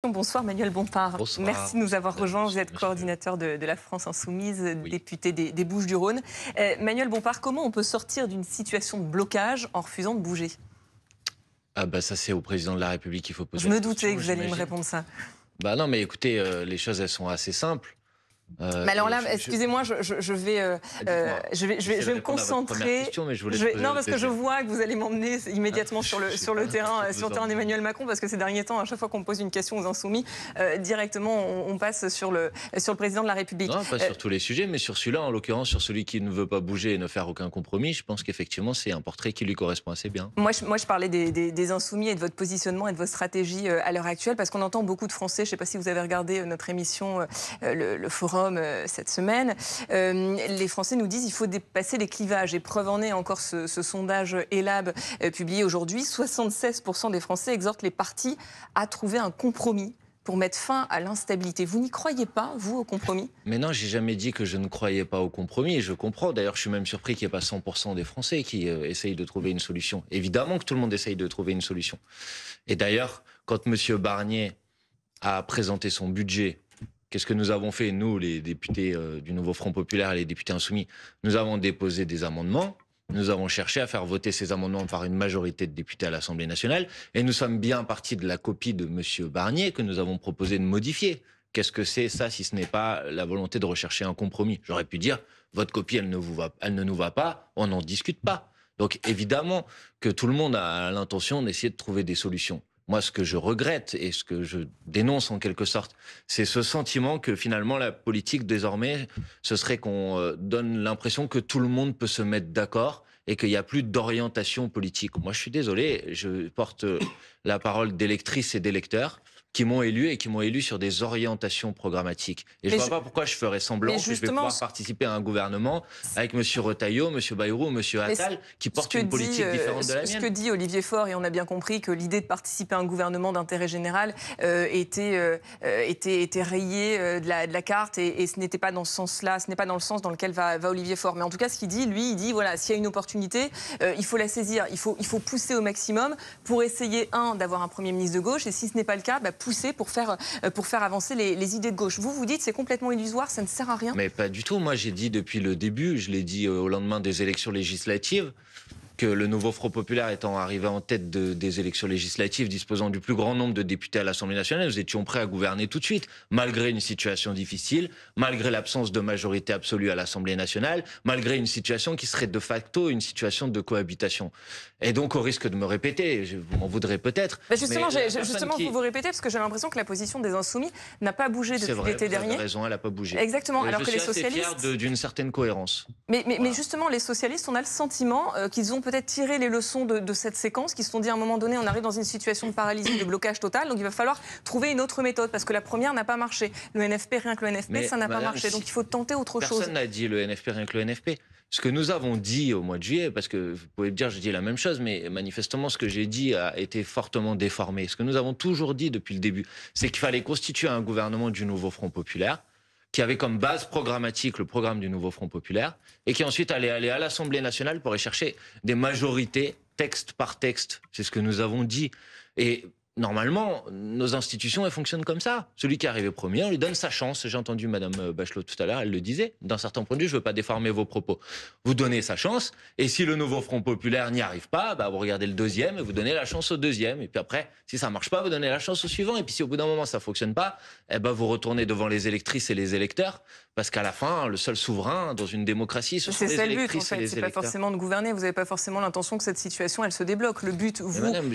Bonsoir Manuel Bompard. Bonsoir. Merci de nous avoir rejoints. Vous êtes coordinateur de la France Insoumise, Oui. député des Bouches-du-Rhône. Manuel Bompard, comment on peut sortir d'une situation de blocage en refusant de bouger? Ah bah ça c'est au président de la République qu'il faut poser Je la me question, doutais que vous alliez me j'imagine. répondre ça. Bah non mais écoutez, les choses elles sont assez simples. Mais alors là, Et excusez-moi, je vais me concentrer. Question, mais je vous laisse Non, poser parce la que je deuxième. vois que vous allez m'emmener immédiatement sur Je sais le pas, terrain, je vous emmène. d'Emmanuel Macron, parce que ces derniers temps, à chaque fois qu'on me pose une question aux Insoumis, directement on passe sur le président de la République. Non, pas sur tous les sujets, mais sur celui-là, en l'occurrence, sur celui qui ne veut pas bouger et ne faire aucun compromis, je pense qu'effectivement c'est un portrait qui lui correspond assez bien. Moi, je parlais des Insoumis et de votre positionnement et de votre stratégie à l'heure actuelle, parce qu'on entend beaucoup de Français, je ne sais pas si vous avez regardé notre émission, le Forum, cette semaine, les Français nous disent qu'il faut dépasser les clivages. Et preuve en est encore ce sondage Elab publié aujourd'hui, 76% des Français exhortent les partis à trouver un compromis pour mettre fin à l'instabilité. Vous n'y croyez pas, vous, au compromis? Mais non, j'ai jamais dit que je ne croyais pas au compromis, et je comprends. D'ailleurs, je suis même surpris qu'il n'y ait pas 100% des Français qui essayent de trouver une solution. Évidemment que tout le monde essaye de trouver une solution. Et d'ailleurs, quand M. Barnier a présenté son budget, qu'est-ce que nous avons fait, nous, les députés du Nouveau Front Populaire et les députés insoumis? Nous avons déposé des amendements. Nous avons cherché à faire voter ces amendements par une majorité de députés à l'Assemblée nationale. Et nous sommes bien partis de la copie de M. Barnier que nous avons proposé de modifier. Qu'est-ce que c'est ça si ce n'est pas la volonté de rechercher un compromis? J'aurais pu dire, votre copie, elle ne nous va pas, on n'en discute pas. Donc évidemment que tout le monde a l'intention d'essayer de trouver des solutions. Moi, ce que je regrette et ce que je dénonce en quelque sorte, c'est ce sentiment que finalement la politique désormais, ce serait qu'on donne l'impression que tout le monde peut se mettre d'accord et qu'il n'y a plus d'orientation politique. Moi, je suis désolé, je porte la parole d'électrices et d'électeurs qui m'ont élu et qui m'ont élu sur des orientations programmatiques. Et je ne vois pas pourquoi je ferais semblant que je vais pouvoir participer à un gouvernement avec M. Retailleau, M. Bayrou, M. Attal, qui portent une politique différente de la mienne. Ce que dit Olivier Faure, et on a bien compris que l'idée de participer à un gouvernement d'intérêt général était rayée de la carte, et ce n'était pas dans ce sens-là, ce n'est pas dans le sens dans lequel va Olivier Faure. Mais en tout cas, ce qu'il dit, lui, il dit, voilà, s'il y a une opportunité, il faut la saisir, il faut pousser au maximum pour essayer, d'avoir un Premier ministre de gauche, et si ce n'est pas le cas, pousser pour faire avancer les idées de gauche. Vous dites c'est complètement illusoire, ça ne sert à rien? Mais pas du tout. Moi, j'ai dit depuis le début, je l'ai dit au lendemain des élections législatives, que le Nouveau Front Populaire étant arrivé en tête des élections législatives, disposant du plus grand nombre de députés à l'Assemblée nationale, nous étions prêts à gouverner tout de suite, malgré une situation difficile, malgré l'absence de majorité absolue à l'Assemblée nationale, malgré une situation qui serait de facto une situation de cohabitation. Et donc, au risque de me répéter, vous m'en voudrez peut-être. Justement, vous répétez, parce que j'ai l'impression que la position des Insoumis n'a pas bougé depuis l'été dernier. Vous avez raison, elle n'a pas bougé. Exactement, alors que les socialistes... Je suis assez fier d'une certaine cohérence. Mais justement, les socialistes, on a le sentiment qu'ils ont peut-être tiré les leçons de cette séquence, qui se sont dit à un moment donné, on arrive dans une situation de paralysie, de blocage total, donc il va falloir trouver une autre méthode, parce que la première n'a pas marché. Le NFP, rien que le NFP, ça n'a pas marché, donc il faut tenter autre chose. Personne n'a dit le NFP, rien que le NFP. Ce que nous avons dit au mois de juillet, parce que vous pouvez me dire je dis la même chose, mais manifestement ce que j'ai dit a été fortement déformé. Ce que nous avons toujours dit depuis le début, c'est qu'il fallait constituer un gouvernement du Nouveau Front Populaire, qui avait comme base programmatique le programme du Nouveau Front Populaire, et qui ensuite allait aller à l'Assemblée nationale pour aller chercher des majorités, texte par texte. C'est ce que nous avons dit. Et normalement, nos institutions, elles fonctionnent comme ça. Celui qui est arrivé premier, on lui donne sa chance. J'ai entendu Mme Bachelot tout à l'heure, elle le disait. D'un certain point de vue, je ne veux pas déformer vos propos. Vous donnez sa chance, et si le Nouveau Front Populaire n'y arrive pas, vous regardez le deuxième, et vous donnez la chance au deuxième. Et puis après, si ça ne marche pas, vous donnez la chance au suivant. Et puis si au bout d'un moment, ça ne fonctionne pas, vous retournez devant les électrices et les électeurs. Parce qu'à la fin, le seul souverain dans une démocratie, ce sont les électrices et les électeurs. C'est pas forcément de gouverner. Vous n'avez pas forcément l'intention que cette situation, elle se débloque. Le but,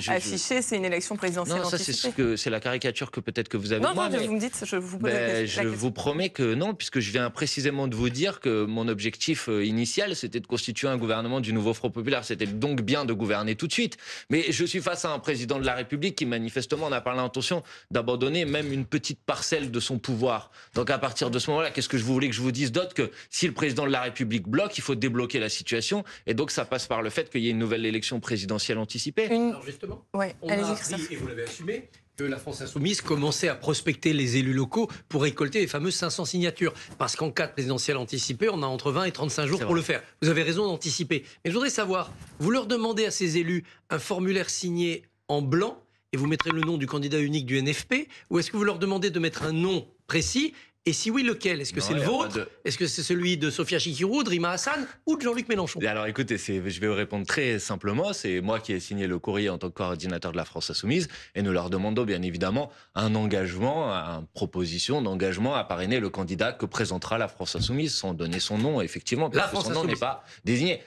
affiché, c'est une élection présidentielle anticipée. Non, c'est la caricature que peut-être que vous avez. Non, vous me dites, je vous pose la question. Je vous promets que non, puisque je viens précisément de vous dire que mon objectif initial, c'était de constituer un gouvernement du Nouveau Front Populaire. C'était donc bien de gouverner tout de suite. Mais je suis face à un président de la République qui manifestement n'a pas l'intention d'abandonner même une petite parcelle de son pouvoir. Donc à partir de ce moment-là, qu'est-ce que vous voulez que je vous dise d'autre que si le président de la République bloque, il faut débloquer la situation. Et donc ça passe par le fait qu'il y ait une nouvelle élection présidentielle anticipée. Alors justement, on a appris, et vous l'avez assumé, que la France Insoumise commençait à prospecter les élus locaux pour récolter les fameuses 500 signatures. Parce qu'en cas de présidentielle anticipée, on a entre 20 et 35 jours pour le faire. Vous avez raison d'anticiper. Mais je voudrais savoir, vous leur demandez à ces élus un formulaire signé en blanc, et vous mettrez le nom du candidat unique du NFP, ou est-ce que vous leur demandez de mettre un nom précis? Et si oui, lequel? Est-ce que c'est le vôtre? Est-ce que c'est celui de Sophia Chikirou, de Rima Hassan ou de Jean-Luc Mélenchon? Alors écoutez, je vais vous répondre très simplement. C'est moi qui ai signé le courrier en tant que coordinateur de la France Insoumise et nous leur demandons bien évidemment un engagement, une proposition d'engagement à parrainer le candidat que présentera la France Insoumise sans donner son nom, effectivement, parce que son nom n'est pas désigné.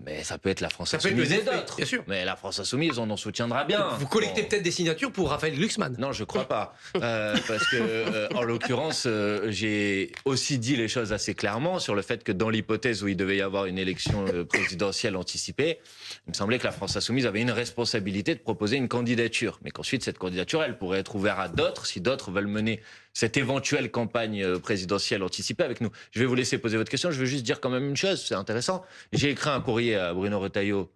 Mais ça peut être la France Insoumise et d'autres. Bien sûr. Mais la France Insoumise, on en soutiendra bien. Vous collectez peut-être des signatures pour Raphaël Glucksmann? Non, je crois pas. Parce que, en l'occurrence, j'ai aussi dit les choses assez clairement sur le fait que dans l'hypothèse où il devait y avoir une élection présidentielle anticipée, il me semblait que la France Insoumise avait une responsabilité de proposer une candidature. Mais qu'ensuite, cette candidature, elle pourrait être ouverte à d'autres si d'autres veulent mener cette éventuelle campagne présidentielle anticipée avec nous. Je vais vous laisser poser votre question. Je veux juste dire quand même une chose, c'est intéressant. J'ai écrit un courrier à Bruno Retailleau,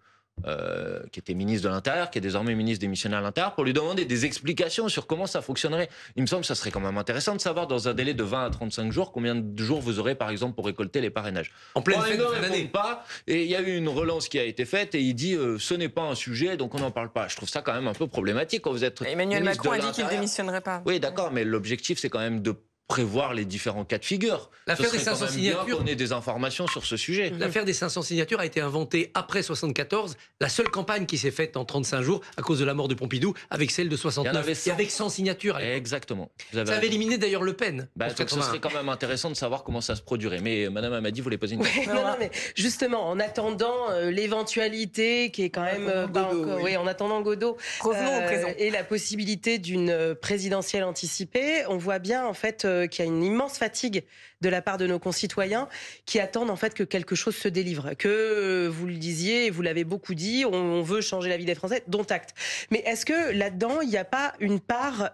qui était ministre de l'Intérieur, qui est désormais ministre démissionnaire de l'Intérieur, pour lui demander des explications sur comment ça fonctionnerait. Il me semble que ça serait quand même intéressant de savoir, dans un délai de 20 à 35 jours, combien de jours vous aurez, par exemple, pour récolter les parrainages. En pleine fin d'année. Pas. Et il y a eu une relance qui a été faite, et il dit ce n'est pas un sujet, donc on n'en parle pas. Je trouve ça quand même un peu problématique quand vous êtes Emmanuel Macron a dit qu'il ne démissionnerait pas. Oui, d'accord, mais l'objectif, c'est quand même de prévoir les différents cas de figure. L'affaire des 500 signatures, on ait des informations sur ce sujet. L'affaire des 500 signatures a été inventée après 74, la seule campagne qui s'est faite en 35 jours à cause de la mort de Pompidou, avec celle de 69, et avec 100 signatures. Exactement. Ça avait éliminé d'ailleurs Le Pen. Donc ce serait quand même intéressant de savoir comment ça se produirait. Mais Madame Amadi voulait poser une question. Non, mais justement, en attendant l'éventualité qui est quand même en attendant Godot, revenons au présent, et la possibilité d'une présidentielle anticipée, on voit bien en fait qu'il y a une immense fatigue de la part de nos concitoyens qui attendent en fait que quelque chose se délivre. Que vous le disiez, vous l'avez beaucoup dit, on veut changer la vie des Français, dont acte. Mais est-ce que là-dedans, il n'y a pas une part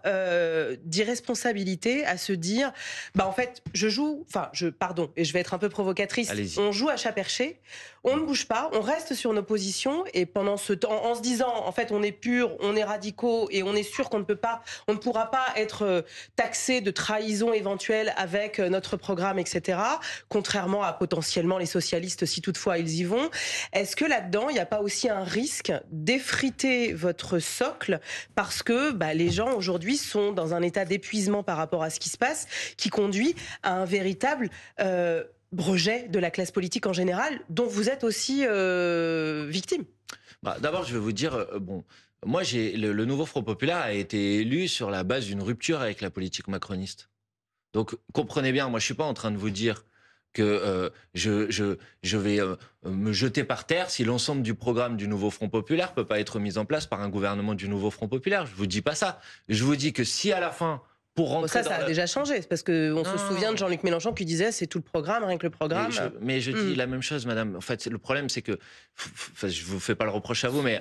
d'irresponsabilité à se dire, en fait, pardon, et je vais être un peu provocatrice, on joue à chat perché, on ne bouge pas, on reste sur nos positions, et pendant ce temps, en se disant, en fait, on est pur, on est radicaux, et on est sûr qu'on ne pourra pas être taxé de trahison éventuelle avec notre programme, etc., contrairement à potentiellement les socialistes, si toutefois ils y vont. Est-ce que là-dedans, il n'y a pas aussi un risque d'effriter votre socle parce que les gens aujourd'hui sont dans un état d'épuisement par rapport à ce qui se passe, qui conduit à un véritable rejet de la classe politique en général, dont vous êtes aussi victime? D'abord, je vais vous dire, moi, le nouveau Front Populaire a été élu sur la base d'une rupture avec la politique macroniste. Donc, comprenez bien, moi, je suis pas en train de vous dire que je vais me jeter par terre si l'ensemble du programme du nouveau Front Populaire peut pas être mis en place par un gouvernement du nouveau Front Populaire. Je vous dis pas ça. Je vous dis que si à la fin, pour rentrer ça a déjà changé, parce qu'on se souvient de Jean-Luc Mélenchon qui disait c'est tout le programme, rien que le programme. Mais je dis la même chose, madame. En fait, le problème, c'est que, je vous fais pas le reproche à vous, mais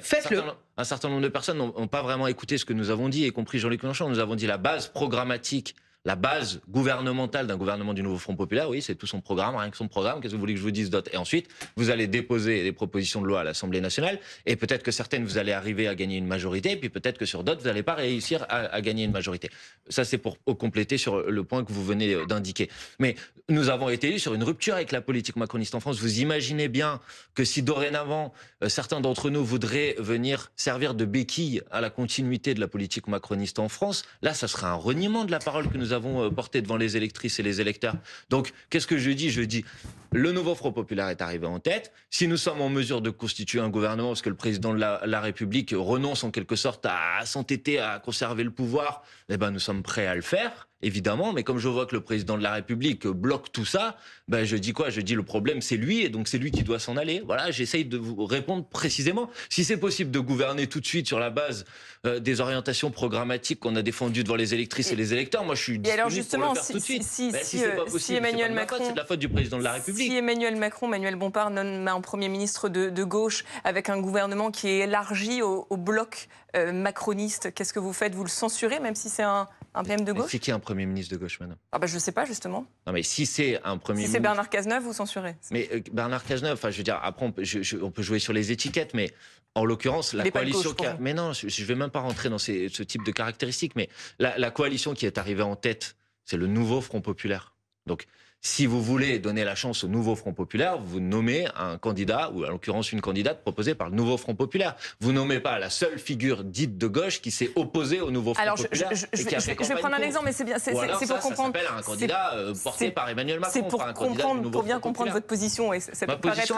un certain nombre de personnes n'ont pas vraiment écouté ce que nous avons dit, y compris Jean-Luc Mélenchon. Nous avons dit la base programmatique, la base gouvernementale d'un gouvernement du nouveau Front Populaire, oui, c'est tout son programme, rien que son programme. Qu'est-ce que vous voulez que je vous dise d'autre? Et ensuite, vous allez déposer des propositions de loi à l'Assemblée nationale, et peut-être que certaines, vous allez arriver à gagner une majorité, et puis peut-être que sur d'autres, vous n'allez pas réussir à gagner une majorité. Ça, c'est pour compléter sur le point que vous venez d'indiquer. Mais nous avons été élus sur une rupture avec la politique macroniste en France. Vous imaginez bien que si dorénavant, certains d'entre nous voudraient venir servir de béquille à la continuité de la politique macroniste en France, là, ça serait un reniement de la parole que nous avons portée devant les électrices et les électeurs. Donc, qu'est-ce que je dis? Je dis, le nouveau Front Populaire est arrivé en tête. Si nous sommes en mesure de constituer un gouvernement, parce que le président de la République renonce en quelque sorte à s'entêter à conserver le pouvoir, nous sommes prêts à le faire, évidemment. Mais comme je vois que le président de la République bloque tout ça, je dis quoi? Je dis le problème c'est lui, et donc c'est lui qui doit s'en aller. Voilà, j'essaye de vous répondre précisément. Si c'est possible de gouverner tout de suite sur la base des orientations programmatiques qu'on a défendues devant les électrices et les électeurs, moi je suis disponible pour le faire tout de suite. Si c'est pas possible, Emmanuel Macron, c'est de la faute du président de la République. Si Emmanuel Macron, Manuel Bompard nomme un Premier ministre de gauche avec un gouvernement qui est élargi au bloc macroniste, qu'est-ce que vous faites? Vous le censurez, même si c'est un PM de gauche? C'est qui un Premier ministre de gauche, madame? Je ne sais pas, justement. Non, mais si c'est un Premier ministre... Si c'est Bernard Cazeneuve, vous censurez? Mais Bernard Cazeneuve, je veux dire, après on peut jouer sur les étiquettes, mais en l'occurrence, la coalition qui a... Mais non, je ne vais même pas rentrer dans ce type de caractéristiques, mais la coalition qui est arrivée en tête, c'est le nouveau Front Populaire. Donc, Si vous voulez donner la chance au nouveau Front Populaire, vous nommez un candidat, ou en l'occurrence une candidate proposée par le nouveau Front Populaire. Vous nommez pas la seule figure dite de gauche qui s'est opposée au nouveau Front Populaire. Je vais prendre un exemple, mais c'est bien. C'est pour comprendre. Ça s'appelle un candidat porté par Emmanuel Macron. C'est pour bien comprendre votre position. Et ça peut paraître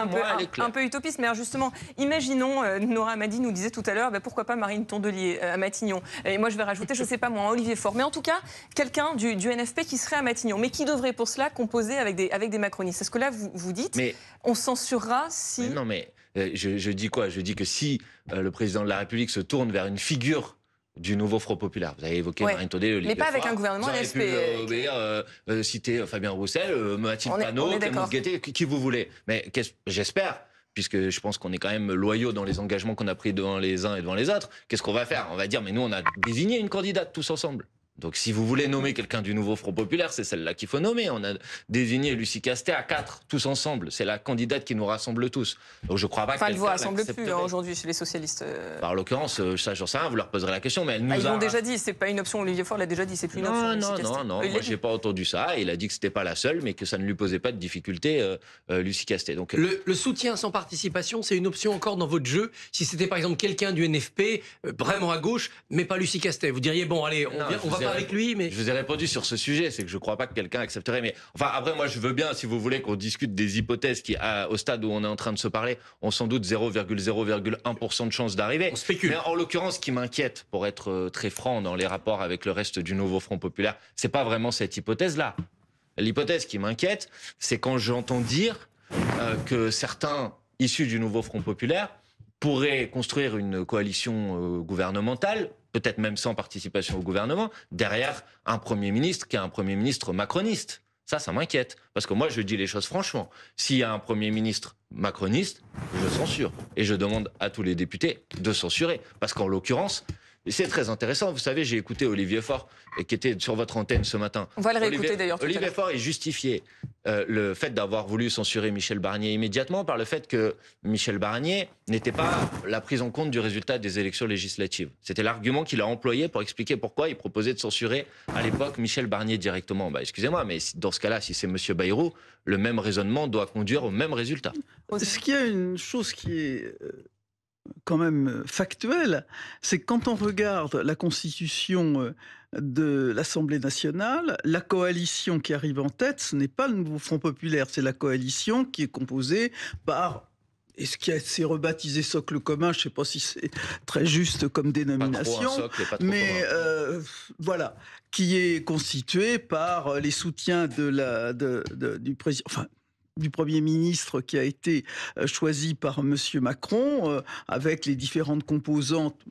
un peu utopiste, mais alors justement, imaginons, Nora Hamady nous disait tout à l'heure, pourquoi pas Marine Tondelier à Matignon. Et moi, je vais rajouter, je sais pas moi, Olivier Faure. Mais en tout cas, quelqu'un du NFP qui serait à Matignon, mais qui devrait pour cela composer avec des macronistes. Est-ce que là, vous dites, on censurera si... Mais non, mais je dis quoi? Je dis que si le président de la République se tourne vers une figure du nouveau Front Populaire. Vous avez évoqué Marine Tondelier, Olivier Faure. Mais pas avec un gouvernement NFP. Citer Fabien Roussel, Mathilde Panot, Clémence Guettet, qui vous voulez. Mais j'espère, puisque je pense qu'on est quand même loyaux dans les engagements qu'on a pris devant les uns et devant les autres, qu'est-ce qu'on va faire? On va dire, mais nous, on a désigné une candidate tous ensemble. Donc si vous voulez nommer quelqu'un du nouveau Front Populaire, c'est celle-là qu'il faut nommer. On a désigné Lucie Castet à 4, tous ensemble. C'est la candidate qui nous rassemble tous. Donc je crois pas que elle ne vous rassemble plus aujourd'hui chez les socialistes. En l'occurrence, ça j'en sais rien, vous leur poserez la question, mais elle nous ils l'ont déjà dit, c'est pas une option. Olivier Faure l'a déjà dit, c'est plus une option. Non, moi j'ai pas entendu ça. Il a dit que c'était pas la seule, mais que ça ne lui posait pas de difficulté, Lucie Castet. Donc le soutien sans participation, c'est une option encore dans votre jeu. Si c'était par exemple quelqu'un du NFP, vraiment à gauche, mais pas Lucie Castet, vous diriez bon allez, on va pas avec lui. Mais je vous ai répondu sur ce sujet, c'est que je crois pas que quelqu'un accepterait. Mais enfin après, moi je veux bien, si vous voulez, qu'on discute des hypothèses qui, au stade où on est en train de se parler, ont sans doute 0,0,1% de chance d'arriver. On spécule. Mais en l'occurrence, ce qui m'inquiète, pour être très franc dans les rapports avec le reste du nouveau Front Populaire, c'est pas vraiment cette hypothèse-là. L'hypothèse qui m'inquiète, c'est quand j'entends dire que certains issus du nouveau Front Populaire pourraient construire une coalition gouvernementale, peut-être même sans participation au gouvernement, derrière un Premier ministre qui est un Premier ministre macroniste. Ça m'inquiète. Parce que moi, je dis les choses franchement. S'il y a un Premier ministre macroniste, je censure. Et je demande à tous les députés de censurer. Parce qu'en l'occurrence, c'est très intéressant. Vous savez, j'ai écouté Olivier Faure, qui était sur votre antenne ce matin. On va le réécouter d'ailleurs. Olivier Faure, il justifiait le fait d'avoir voulu censurer Michel Barnier immédiatement par le fait que Michel Barnier n'était pas la prise en compte du résultat des élections législatives. C'était l'argument qu'il a employé pour expliquer pourquoi il proposait de censurer à l'époque Michel Barnier directement. Excusez-moi, mais dans ce cas-là, si c'est M. Bayrou, le même raisonnement doit conduire au même résultat. Est-ce qu'il y a une chose qui est quand même factuelle, c'est que quand on regarde la constitution de l'Assemblée nationale, la coalition qui arrive en tête, ce n'est pas le nouveau Front Populaire, c'est la coalition qui est composée par... Et ce qui a été rebaptisé socle commun, je ne sais pas si c'est très juste comme dénomination, mais voilà, qui est constitué par les soutiens du président, enfin, du Premier ministre qui a été choisi par M. Macron, avec les différentes composantes.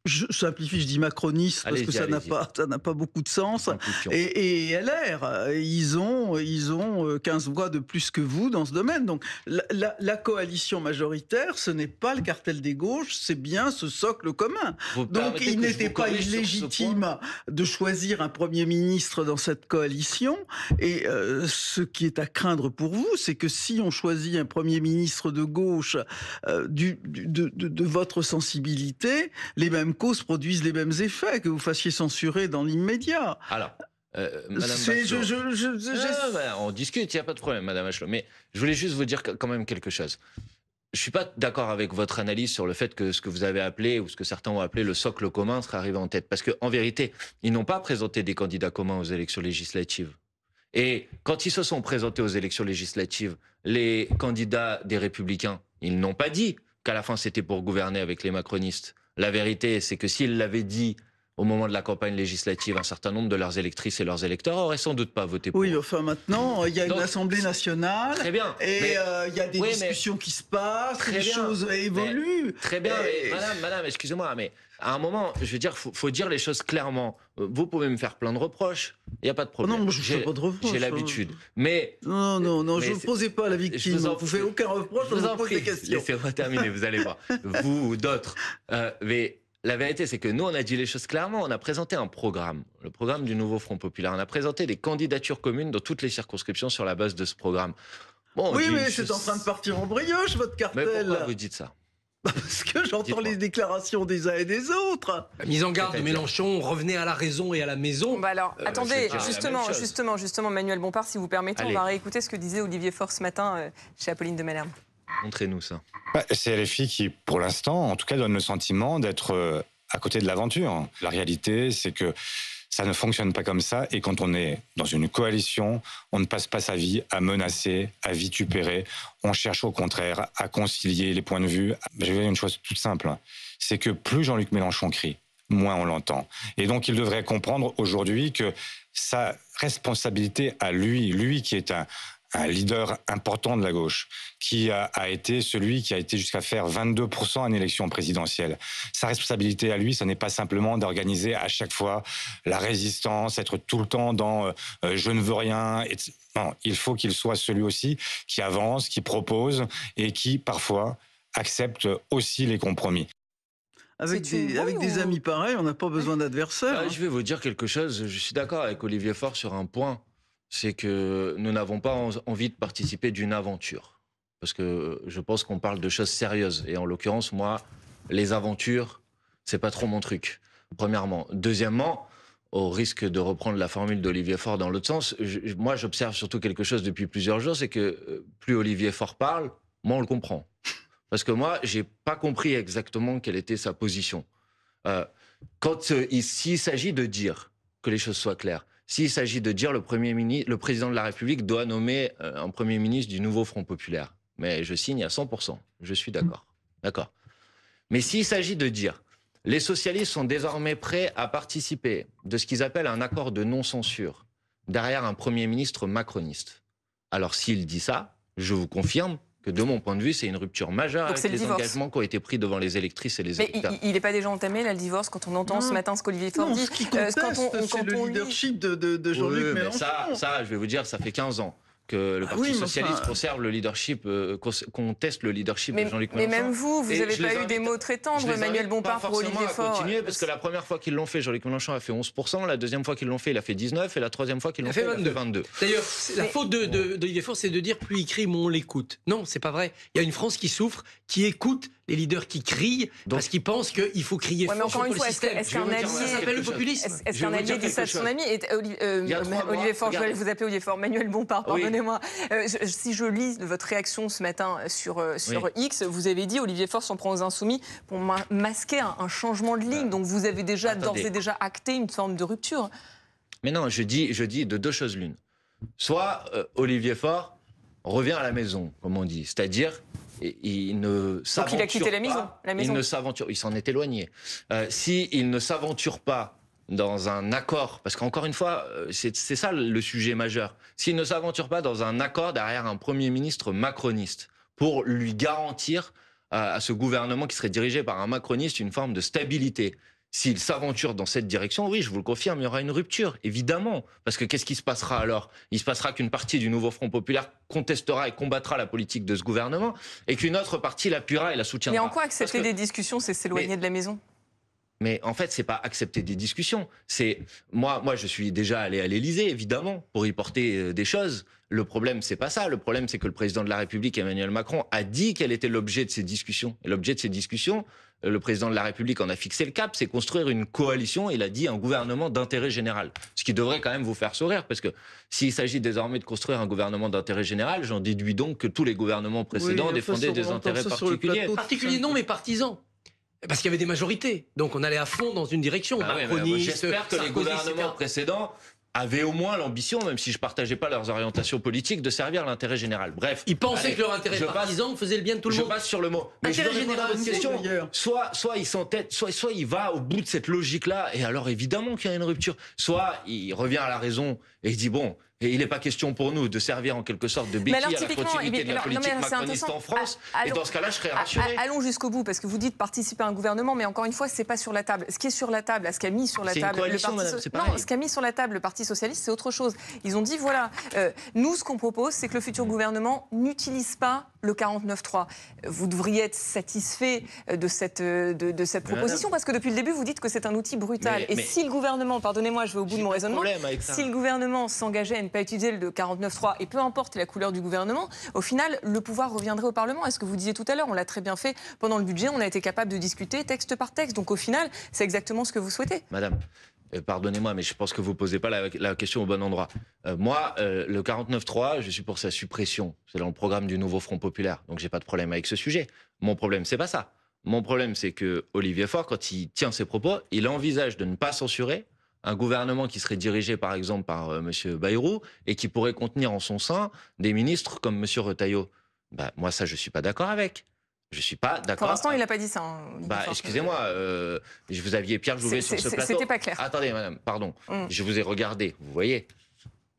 Je simplifie, je dis macroniste parce que ça n'a pas beaucoup de sens. Et LR, ils ont 15 voix de plus que vous dans ce domaine. Donc la coalition majoritaire, ce n'est pas le cartel des gauches, c'est bien ce socle commun. Donc il n'était pas illégitime de choisir un Premier ministre dans cette coalition. Et ce qui est à craindre pour vous, c'est que si on choisit un Premier ministre de gauche de votre sensibilité, les mêmes causes produisent les mêmes effets, que vous fassiez censurer dans l'immédiat. Alors, Madame on discute, il n'y a pas de problème, Madame Bachelot. Mais je voulais juste vous dire quand même quelque chose. Je ne suis pas d'accord avec votre analyse sur le fait que ce que vous avez appelé, ou ce que certains ont appelé le socle commun, serait arrivé en tête. Parce qu'en vérité, ils n'ont pas présenté des candidats communs aux élections législatives. Et quand ils se sont présentés aux élections législatives, les candidats des Républicains, ils n'ont pas dit qu'à la fin c'était pour gouverner avec les macronistes. La vérité, c'est que s'ils l'avaient dit au moment de la campagne législative, un certain nombre de leurs électrices et leurs électeurs auraient sans doute pas voté pour. Oui, enfin maintenant, il y a une Assemblée nationale. Très bien. Et il y a des discussions qui se passent, les choses évoluent. Très bien. Madame, excusez-moi, mais à un moment, je veux dire, faut dire les choses clairement. Vous pouvez me faire plein de reproches. Il n'y a pas de problème. Non, je ne fais pas de reproches. J'ai l'habitude. Mais... Non, je ne posais pas à la victime. Vous ne faites aucun reproche, je vous pose des questions. Laissez-moi terminer, vous allez voir. Vous ou d'autres. Mais la vérité, c'est que nous, on a dit les choses clairement. On a présenté un programme, le programme du nouveau Front Populaire. On a présenté des candidatures communes dans toutes les circonscriptions sur la base de ce programme. Bon, oui, mais c'est en train de partir en brioche, votre cartel. Mais pourquoi vous dites ça? Parce que j'entends les déclarations des uns et des autres. La mise en garde de Mélenchon, revenez à la raison et à la maison. Bah alors, attendez, justement, Manuel Bompard, si vous permettez, on va réécouter ce que disait Olivier Faure ce matin chez Apolline de Malherbe. Montrez-nous ça. C'est LFI qui, pour l'instant, en tout cas, donne le sentiment d'être à côté de l'aventure. La réalité, c'est que ça ne fonctionne pas comme ça. Et quand on est dans une coalition, on ne passe pas sa vie à menacer, à vitupérer. On cherche au contraire à concilier les points de vue. Je vais dire une chose toute simple. C'est que plus Jean-Luc Mélenchon crie, moins on l'entend. Et donc, il devrait comprendre aujourd'hui que sa responsabilité à lui qui est un leader important de la gauche, qui a été celui qui a été jusqu'à faire 22% en élection présidentielle. Sa responsabilité à lui, ce n'est pas simplement d'organiser à chaque fois la résistance, être tout le temps dans je ne veux rien. Non, il faut qu'il soit celui aussi qui avance, qui propose et qui, parfois, accepte aussi les compromis. Avec des amis pareils, on n'a pas besoin d'adversaires. Je vais vous dire quelque chose. Je suis d'accord avec Olivier Faure sur un point. C'est que nous n'avons pas envie de participer d'une aventure. Parce que je pense qu'on parle de choses sérieuses. Et en l'occurrence, moi, les aventures, c'est pas trop mon truc, premièrement. Deuxièmement, au risque de reprendre la formule d'Olivier Faure dans l'autre sens, moi, j'observe surtout quelque chose depuis plusieurs jours, c'est que plus Olivier Faure parle, moins on le comprend. Parce que moi, j'ai pas compris exactement quelle était sa position. S'il s'agit de dire, que les choses soient claires, s'il s'agit de dire le président de la République doit nommer un Premier ministre du nouveau Front populaire. Mais je signe à 100%. Je suis d'accord. D'accord. Mais s'il s'agit de dire les socialistes sont désormais prêts à participer de ce qu'ils appellent un accord de non-censure derrière un Premier ministre macroniste. Alors s'il dit ça, je vous confirme que de mon point de vue, c'est une rupture majeure avec les engagements qui ont été pris devant les électrices et les électeurs. Mais il n'est pas déjà entamé, là, le divorce, quand on entend ce matin ce qu'Olivier Faure dit. Ce qui conteste, c'est le leadership de Jean-Luc Mélenchon. Ça, je vais vous dire, ça fait 15 ans que le Parti socialiste conserve le leadership, conteste le leadership de Jean-Luc Mélenchon. Mais même vous n'avez pas eu des mots très tendres, Manuel Bompard, pour Olivier Faure. Continuer, parce que la première fois qu'ils l'ont fait, Jean-Luc Mélenchon a fait 11%, la deuxième fois qu'ils l'ont fait, il a fait 19%, et la troisième fois qu'ils l'ont fait, il a fait 22%. D'ailleurs, la faute d'Olivier Faure, c'est de dire plus il crie, moins on l'écoute. Non, c'est pas vrai. Il y a une France qui souffre, qui écoute les leaders qui crient, parce qu'ils pensent qu'il faut crier fort sur le système. Est-ce qu'un allié... Ça s'appelle le populisme. Est-ce qu'un allié dit ça de son ami? Olivier Faure, je vais vous appeler Olivier Faure, Manuel Bompard, pardonnez-moi. Si je lis votre réaction ce matin sur X, vous avez dit Olivier Faure s'en prend aux Insoumis pour masquer un changement de ligne. Donc vous avez déjà d'ores et déjà acté une forme de rupture. Mais non, je dis de deux choses l'une. Soit Olivier Faure revient à la maison, comme on dit, c'est-à-dire il ne s'aventure pas. Donc il a quitté la maison. Il s'en est éloigné. S'il ne s'aventure pas dans un accord, parce qu'encore une fois, c'est ça le sujet majeur, s'il ne s'aventure pas dans un accord derrière un Premier ministre macroniste pour lui garantir à ce gouvernement qui serait dirigé par un macroniste une forme de stabilité, s'il s'aventure dans cette direction, oui, je vous le confirme, il y aura une rupture, évidemment. Parce que qu'est-ce qui se passera alors? Il se passera qu'une partie du nouveau Front populaire contestera et combattra la politique de ce gouvernement, et qu'une autre partie l'appuiera et la soutiendra. Mais en quoi accepter des discussions, c'est s'éloigner de la maison? Mais en fait, c'est pas accepter des discussions. C'est moi, je suis déjà allé à l'Élysée, évidemment, pour y porter des choses. Le problème, c'est pas ça. Le problème, c'est que le président de la République, Emmanuel Macron, a dit quel était l'objet de ces discussions. Et l'objet de ces discussions, le président de la République en a fixé le cap, c'est construire une coalition. Il a dit un gouvernement d'intérêt général. Ce qui devrait quand même vous faire sourire, parce que s'il s'agit désormais de construire un gouvernement d'intérêt général, j'en déduis donc que tous les gouvernements précédents défendaient des intérêts particuliers. Particuliers non, mais partisans. Parce qu'il y avait des majorités. Donc on allait à fond dans une direction. J'espère que les gouvernements précédents avaient au moins l'ambition, même si je ne partageais pas leurs orientations politiques, de servir l'intérêt général. Bref. Ils pensaient que leur intérêt partisan faisait le bien de tout le monde. Je passe sur le mot. Mais intérêt général, une question. Soit il s'entête, soit il va au bout de cette logique-là, et alors évidemment qu'il y a une rupture. Soit il revient à la raison et il dit bon. Et il n'est pas question pour nous de servir en quelque sorte de béquille à la continuité de la politique macroniste en France. Et dans ce cas-là, je serais rassuré. Allons jusqu'au bout, parce que vous dites participer à un gouvernement, mais encore une fois, c'est pas sur la table. Ce qui est sur la table, ce qu'a mis sur la table ce qu'a mis sur la table le Parti socialiste, c'est autre chose. Ils ont dit voilà, nous, ce qu'on propose, c'est que le futur gouvernement n'utilise pas le 49.3. Vous devriez être satisfait de cette proposition, parce que depuis le début, vous dites que c'est un outil brutal. Et si le gouvernement, pardonnez-moi, je vais au bout de mon raisonnement, si le gouvernement s'engageait à ne pas utiliser le 49.3, et peu importe la couleur du gouvernement, au final, le pouvoir reviendrait au Parlement. Est-ce que vous disiez tout à l'heure, on l'a très bien fait pendant le budget, on a été capable de discuter texte par texte. Donc au final, c'est exactement ce que vous souhaitez. Madame, pardonnez-moi, mais je pense que vous ne posez pas la question au bon endroit. Moi, le 49.3, je suis pour sa suppression. C'est dans le programme du nouveau Front Populaire. Donc, j'ai pas de problème avec ce sujet. Mon problème, c'est pas ça. Mon problème, c'est que Olivier Faure, quand il tient ses propos, il envisage de ne pas censurer un gouvernement qui serait dirigé, par exemple, par M. Bayrou et qui pourrait contenir en son sein des ministres comme M. Retailleau. Moi, ça, je suis pas d'accord avec. Je suis pas d'accord. Pour l'instant, il n'a pas dit ça. Excusez-moi, vous aviez Pierre Jouvet sur ce plateau. C'était pas clair. Attendez, madame, pardon. Je vous ai regardé, vous voyez.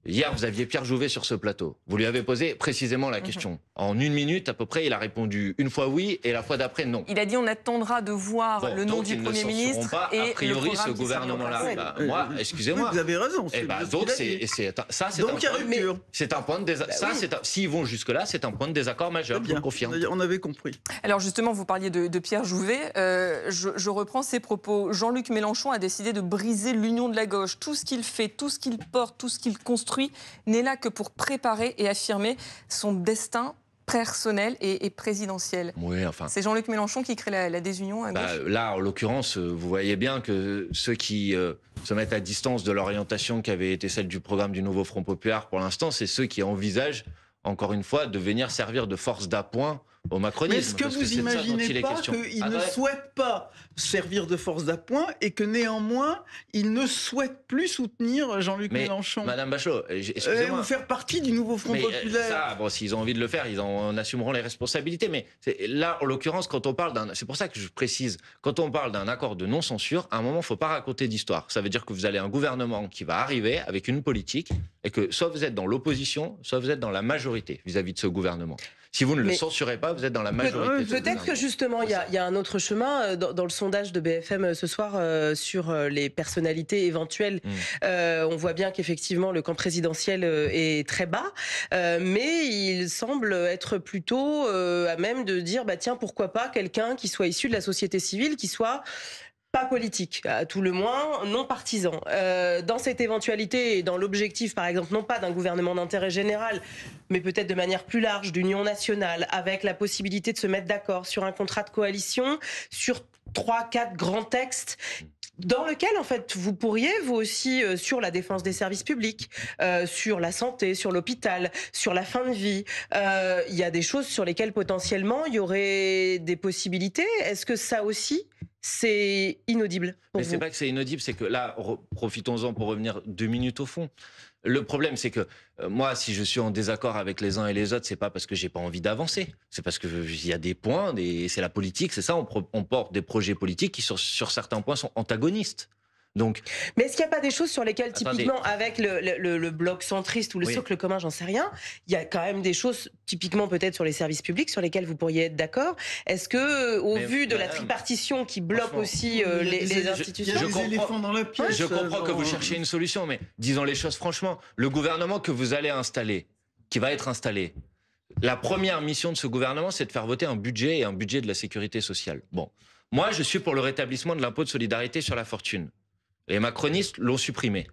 Hier, vous aviez Pierre Jouvet sur ce plateau. Vous lui avez posé précisément la question. En 1 minute, à peu près, il a répondu une fois oui et la fois d'après non. Il a dit on attendera de voir le nom du Premier ministre pas, et a priori, ce gouvernement-là. Moi, excusez-moi. Vous avez raison. Donc, c'est un point de désaccord. S'ils vont jusque-là, c'est un point de désaccord majeur, je le confirme. On avait compris. Alors justement, vous parliez de Pierre Jouvet. Je reprends ses propos. Jean-Luc Mélenchon a décidé de briser l'union de la gauche. Tout ce qu'il fait, tout ce qu'il porte, tout ce qu'il construit n'est là que pour préparer et affirmer son destin personnel et présidentiel. Oui, enfin. C'est Jean-Luc Mélenchon qui crée la désunion à gauche. Là, en l'occurrence, vous voyez bien que ceux qui se mettent à distance de l'orientation qui avait été celle du programme du nouveau Front Populaire pour l'instant, c'est ceux qui envisagent, encore une fois, de venir servir de force d'appoint au macronisme. Mais est-ce que vous imaginez pas qu'il ne souhaite pas servir de force d'appoint et que néanmoins, il ne souhaite plus soutenir Jean-Luc Mélenchon? Madame Bachelot, excusez-moi. Ou faire partie du nouveau Front Populaire. S'ils ont envie de le faire, ils en assumeront les responsabilités. Mais là, en l'occurrence, quand on parle c'est pour ça que je précise, quand on parle d'un accord de non-censure, à un moment, il ne faut pas raconter d'histoire. Ça veut dire que vous avez un gouvernement qui va arriver avec une politique et que soit vous êtes dans l'opposition, soit vous êtes dans la majorité vis-à-vis de ce gouvernement. Si vous ne le censurez pas, vous êtes dans la majorité. Peut-être que justement, il y a un autre chemin. Dans le sondage de BFM ce soir sur les personnalités éventuelles, on voit bien qu'effectivement, le camp présidentiel est très bas. Mais il semble être plutôt à même de dire, tiens, pourquoi pas quelqu'un qui soit issu de la société civile, qui soit pas politique, à tout le moins non partisan. Dans cette éventualité et dans l'objectif, par exemple, non pas d'un gouvernement d'intérêt général, mais peut-être de manière plus large, d'union nationale, avec la possibilité de se mettre d'accord sur un contrat de coalition, sur 3-4 grands textes, dans lequel, en fait, vous pourriez, vous aussi, sur la défense des services publics, sur la santé, sur l'hôpital, sur la fin de vie, il y a des choses sur lesquelles, potentiellement, il y aurait des possibilités. Est-ce que ça aussi, c'est inaudible pour vous? Mais c'est pas que c'est inaudible, c'est que là, profitons-en pour revenir 2 minutes au fond. Le problème, c'est que moi, si je suis en désaccord avec les uns et les autres, c'est pas parce que j'ai pas envie d'avancer. C'est parce que il y a des points, c'est la politique, c'est ça. On porte des projets politiques qui, sur certains points, sont antagonistes. Donc, mais est-ce qu'il n'y a pas des choses sur lesquelles, typiquement, avec le bloc centriste ou le socle commun, j'en sais rien, il y a quand même des choses, typiquement peut-être sur les services publics, sur lesquelles vous pourriez être d'accord? Est-ce que, au vu de la tripartition qui bloque aussi les institutions... Je comprends que vous cherchiez une solution, mais disons les choses franchement. Le gouvernement que vous allez installer, qui va être installé, la première mission de ce gouvernement, c'est de faire voter un budget et un budget de la sécurité sociale. Bon, moi, je suis pour le rétablissement de l'impôt de solidarité sur la fortune. Les macronistes l'ont supprimé.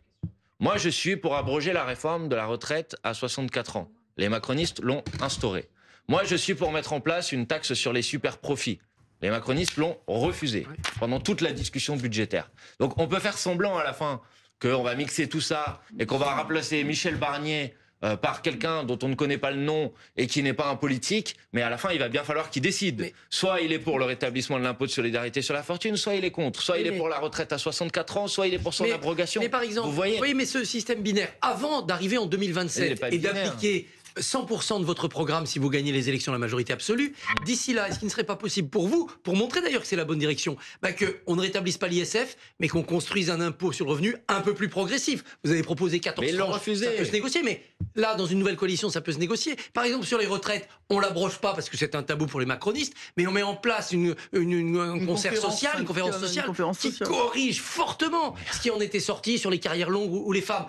Moi, je suis pour abroger la réforme de la retraite à 64 ans. Les macronistes l'ont instaurée. Moi, je suis pour mettre en place une taxe sur les super profits. Les macronistes l'ont refusé pendant toute la discussion budgétaire. Donc, on peut faire semblant à la fin qu'on va mixer tout ça et qu'on va remplacer Michel Barnier par quelqu'un dont on ne connaît pas le nom et qui n'est pas un politique, mais à la fin, il va bien falloir qu'il décide. Soit il est pour le rétablissement de l'impôt de solidarité sur la fortune, soit il est contre. Soit il est pour la retraite à 64 ans, soit il est pour son abrogation. Mais par exemple, vous voyez, mais ce système binaire, avant d'arriver en 2027 et d'appliquer 100% de votre programme si vous gagnez les élections à la majorité absolue, d'ici là, est-ce qu'il ne serait pas possible pour vous, pour montrer d'ailleurs que c'est la bonne direction, qu'on ne rétablisse pas l'ISF, mais qu'on construise un impôt sur le revenu un peu plus progressif? Vous avez proposé 14 tranches, ça peut se négocier, mais là, dans une nouvelle coalition, ça peut se négocier. Par exemple, sur les retraites, on ne l'abroge pas parce que c'est un tabou pour les macronistes, mais on met en place une conférence sociale qui corrige fortement ce qui en était sorti sur les carrières longues ou les femmes.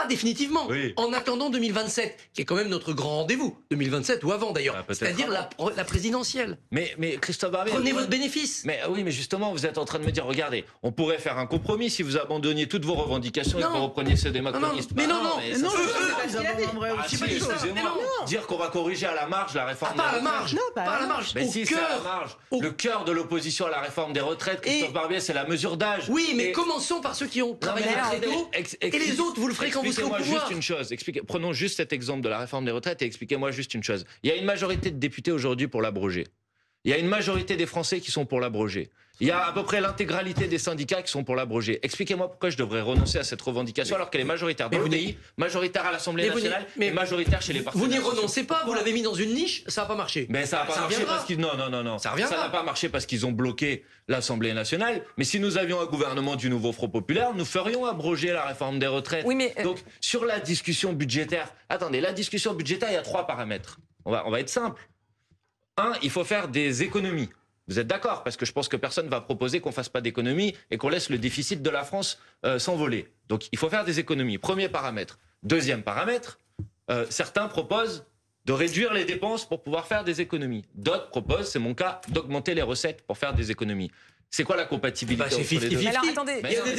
pas définitivement, Oui. en attendant 2027, qui est quand même notre grand rendez-vous, 2027 ou avant d'ailleurs, c'est-à-dire la présidentielle. Mais Christophe Barbier... Prenez votre bénéfice. Mais oui, mais justement, vous êtes en train de me dire, regardez, on pourrait faire un compromis si vous abandonniez toutes vos revendications et que vous repreniez ceux des macronistes. Mais non. Excusez-moi, dire qu'on va corriger à la marge la réforme des pas à la retraites. marge, pas à la marge. Mais si c'est à la marge, le cœur de l'opposition à la réforme des retraites, Christophe Barbier, c'est la mesure d'âge. Oui, mais commençons par ceux qui ont travaillé très tôt, et les autres, vous le ferez quand vous serez au pouvoir. Expliquez-moi juste une chose. Prenons juste cet exemple de la réforme des retraites et expliquez-moi juste une chose. Il y a une majorité de députés aujourd'hui pour l'abroger. Il y a une majorité des Français qui sont pour l'abroger. Il y a à peu près l'intégralité des syndicats qui sont pour l'abroger. Expliquez-moi pourquoi je devrais renoncer à cette revendication alors qu'elle est majoritaire dans le pays, majoritaire à l'Assemblée nationale et majoritaire chez les partis. Vous n'y renoncez pas, vous l'avez mis dans une niche, ça n'a pas marché. Mais ça n'a pas marché parce qu'ils... Non. Ça n'a pas marché parce qu'ils ont bloqué l'Assemblée nationale. Mais si nous avions un gouvernement du nouveau Front populaire, nous ferions abroger la réforme des retraites. Oui, mais donc, sur la discussion budgétaire... Attendez, la discussion budgétaire, il y a 3 paramètres. On va être simple. 1, il faut faire des économies. Vous êtes d'accord? Parce que je pense que personne ne va proposer qu'on ne fasse pas d'économies et qu'on laisse le déficit de la France s'envoler. Donc il faut faire des économies. Premier paramètre. Deuxième paramètre, certains proposent de réduire les dépenses pour pouvoir faire des économies. D'autres proposent, c'est mon cas, d'augmenter les recettes pour faire des économies. C'est quoi la compatibilité entre les deux? Alors attendez, il y a des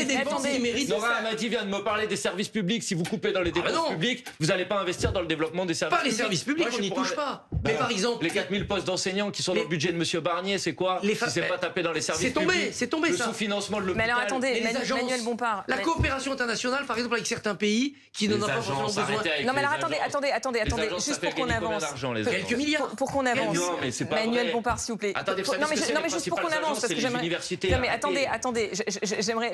dépenses, qui méritent. Nora Amadi vient de me parler des services publics. Si vous coupez dans les dépenses publiques, vous n'allez pas investir dans le développement des services publics. Pas les services publics, on n'y touche pas. Mais par exemple, les 4000 postes d'enseignants qui sont dans le budget de M. Barnier, c'est quoi? Si c'est pas tapé dans les services publics. C'est tombé le ça. sous-financement de l'hôpital. Mais alors attendez, Manuel Bompard. La coopération internationale, par exemple, avec certains pays qui n'en ont pas forcément besoin. Non mais alors attendez, juste pour qu'on avance. Quelques milliards. Pour qu'on avance. Non mais c'est pas Manuel Bompard, s'il vous plaît. Non mais juste pour qu'on avance parce que j'aimerais. Non mais attendez,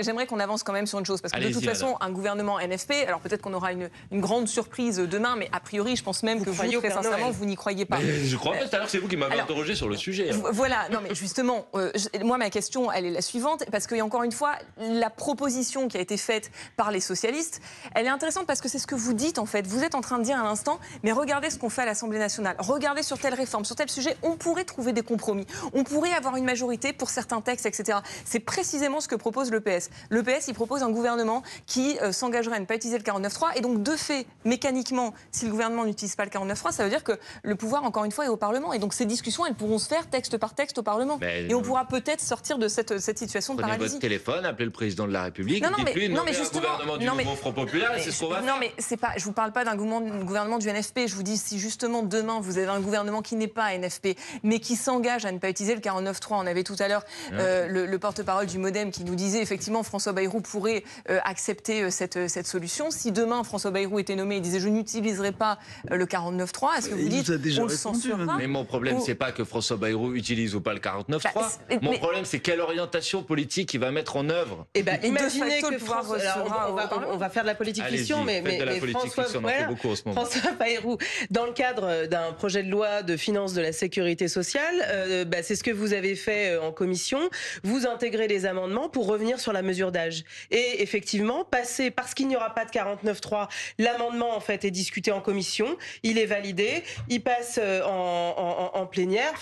j'aimerais qu'on avance quand même sur une chose, parce que de toute façon, un gouvernement NFP, alors peut-être qu'on aura une grande surprise demain, mais a priori, je pense même que vous, très sincèrement, vous n'y croyez pas. Je crois pas, tout à l'heure, c'est vous qui m'avez interrogé sur le sujet. Voilà, non mais justement, moi ma question, elle est la suivante, parce qu'il y a encore une fois, la proposition qui a été faite par les socialistes, elle est intéressante parce que c'est ce que vous dites en fait. Vous êtes en train de dire à l'instant, mais regardez ce qu'on fait à l'Assemblée nationale, regardez sur telle réforme, sur tel sujet, on pourrait trouver des compromis, on pourrait avoir une majorité pour certains textes, etc. C'est précisément ce que propose le PS. Le PS, il propose un gouvernement qui s'engagerait à ne pas utiliser le 49.3 et donc de fait, mécaniquement, si le gouvernement n'utilise pas le 49.3, ça veut dire que le pouvoir, encore une fois, est au Parlement. Et donc ces discussions, elles pourront se faire texte par texte au Parlement. Et on pourra peut-être sortir de cette situation de paralysie. Prenez votre téléphone, appelez le président de la République, dites-lui un gouvernement du nouveau Front populaire et c'est ce qu'on va faire. Non mais c'est pas, je vous parle pas d'un gouvernement du NFP, je vous dis si justement demain vous avez un gouvernement qui n'est pas NFP, mais qui s'engage à ne pas utiliser le 49.3, on avait tout à l'heure le porte-parole du Modem qui nous disait effectivement François Bayrou pourrait accepter cette solution. Si demain François Bayrou était nommé et disait je n'utiliserai pas le 49.3, est-ce que vous dites on le censurera? Mais mon problème c'est pas que François Bayrou utilise ou pas le 49.3. Mon problème c'est quelle orientation politique il va mettre en œuvre. Eh ben, imaginez que on va faire de la politique fiction, mais François Bayrou, dans le cadre d'un projet de loi de finances de la sécurité sociale, c'est ce que vous avez fait en commission. Vous intégrez les amendements pour revenir sur la mesure d'âge. Et effectivement, parce qu'il n'y aura pas de 49.3, l'amendement en fait est discuté en commission, il est validé, il passe en plénière,